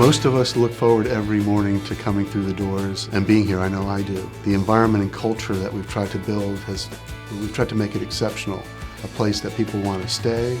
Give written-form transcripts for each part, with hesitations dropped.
Most of us look forward every morning to coming through the doors and being here. I know I do. The environment and culture that we've tried to build we've tried to make it exceptional, a place that people want to stay,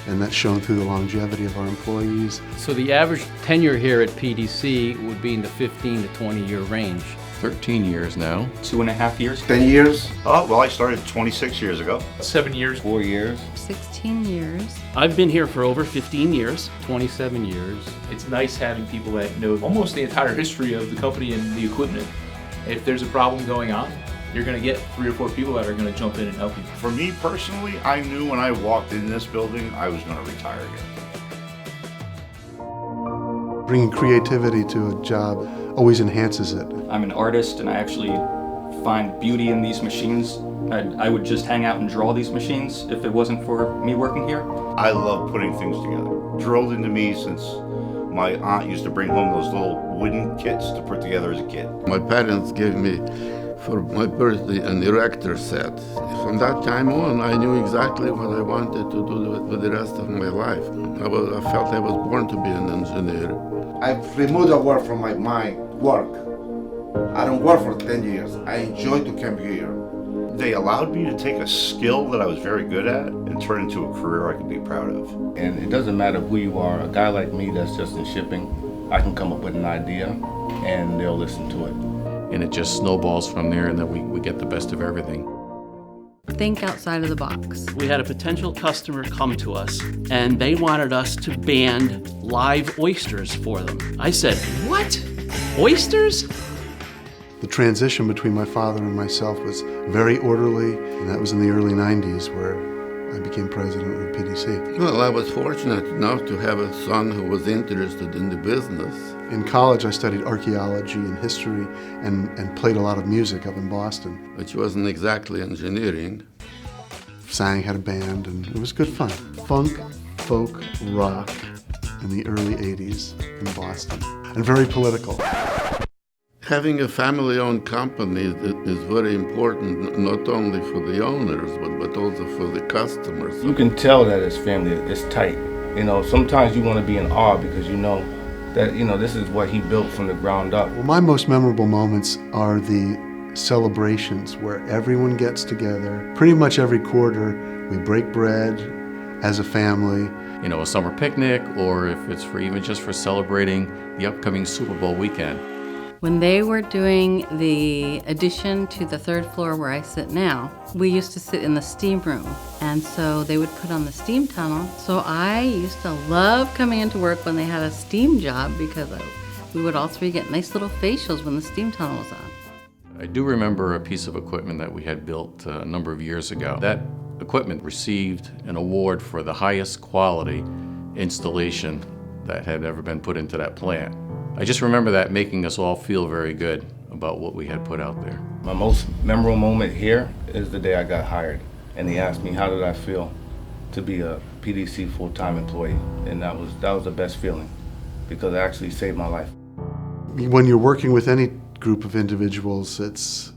and that's shown through the longevity of our employees. So the average tenure here at PDC would be in the 15 to 20-year range. 13 years now. 2.5 years. 10 years. Oh, well, I started 26 years ago. 7 years. 4 years. 16 years. I've been here for over 15 years. 27 years. It's nice having people that know almost the entire history of the company and the equipment. If there's a problem going on, you're going to get 3 or 4 people that are going to jump in and help you. For me personally, I knew when I walked in this building, I was going to retire here. Bringing creativity to a job always enhances it. I'm an artist and I actually find beauty in these machines. I would just hang out and draw these machines if it wasn't for me working here. I love putting things together. Drilled into me since my aunt used to bring home those little wooden kits to put together as a kid. My parents gave me for my birthday an erector set. From that time on, I knew exactly what I wanted to do with the rest of my life. I felt I was born to be an engineer. I've removed the word from my mind, work. I don't work for 10 years. I enjoy to come here. They allowed me to take a skill that I was very good at and turn it into a career I could be proud of. And it doesn't matter who you are, a guy like me that's just in shipping, I can come up with an idea and they'll listen to it. And it just snowballs from there, and then we get the best of everything. Think outside of the box. We had a potential customer come to us, and they wanted us to band live oysters for them. I said, what? Oysters? The transition between my father and myself was very orderly, and that was in the early 90s where I became president of PDC. Well, I was fortunate enough to have a son who was interested in the business. In college, I studied archaeology and history and played a lot of music up in Boston. Which wasn't exactly engineering. Sang, had a band, and it was good fun. Funk, folk, rock in the early 80s in Boston, and very political. Having a family-owned company is very important, not only for the owners, but also for the customers. You can tell that it's family, it's tight. You know, sometimes you want to be in awe because you know that, this is what he built from the ground up. Well, my most memorable moments are the celebrations where everyone gets together. Pretty much every quarter, we break bread as a family. A summer picnic, or if it's even just for celebrating the upcoming Super Bowl weekend. When they were doing the addition to the 3rd floor where I sit now, we used to sit in the steam room. And so they would put on the steam tunnel. So I used to love coming into work when they had a steam job because we would all 3 get nice little facials when the steam tunnel was on. I do remember a piece of equipment that we had built a number of years ago. That equipment received an award for the highest quality installation that had ever been put into that plant. I just remember that making us all feel very good about what we had put out there. My most memorable moment here is the day I got hired, and they asked me how did I feel to be a PDC full-time employee, and that was the best feeling because it actually saved my life. When you're working with any group of individuals, it's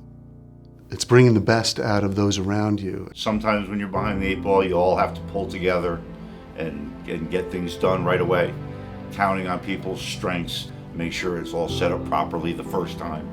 bringing the best out of those around you. Sometimes when you're behind the 8 ball, you all have to pull together and get things done right away, counting on people's strengths. Make sure it's all set up properly the first time,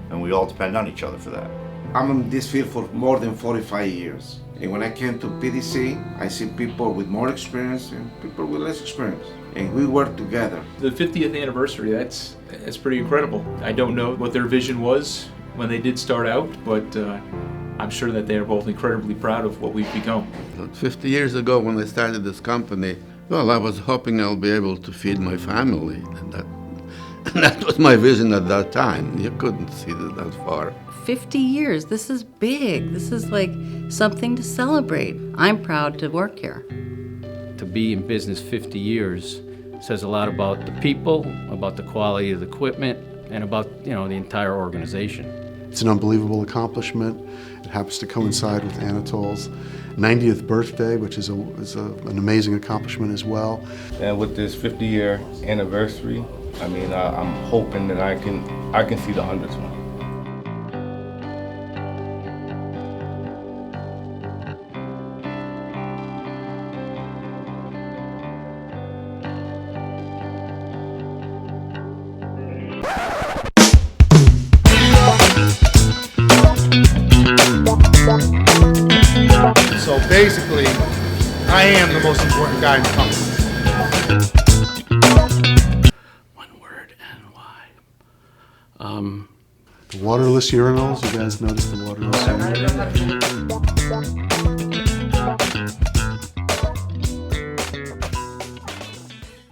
and we all depend on each other for that. I'm in this field for more than 45 years. And when I came to PDC, I see people with more experience and people with less experience. And we work together. The 50th anniversary, that's pretty incredible. I don't know what their vision was when they did start out, but I'm sure that they are both incredibly proud of what we've become. 50 years ago when I started this company, well, I was hoping I'll be able to feed my family, and that was my vision at that time. You couldn't see that far. 50 years, this is big. This is like something to celebrate. I'm proud to work here. To be in business 50 years says a lot about the people, about the quality of the equipment, and about the entire organization. It's an unbelievable accomplishment. It happens to coincide with Anatol's 90th birthday, which is an amazing accomplishment as well. And with this 50-year anniversary, I'm hoping that I can see the 100th one. basically, I am the most important guy in the company. One word and why. The waterless urinals, you guys notice the waterless urinals?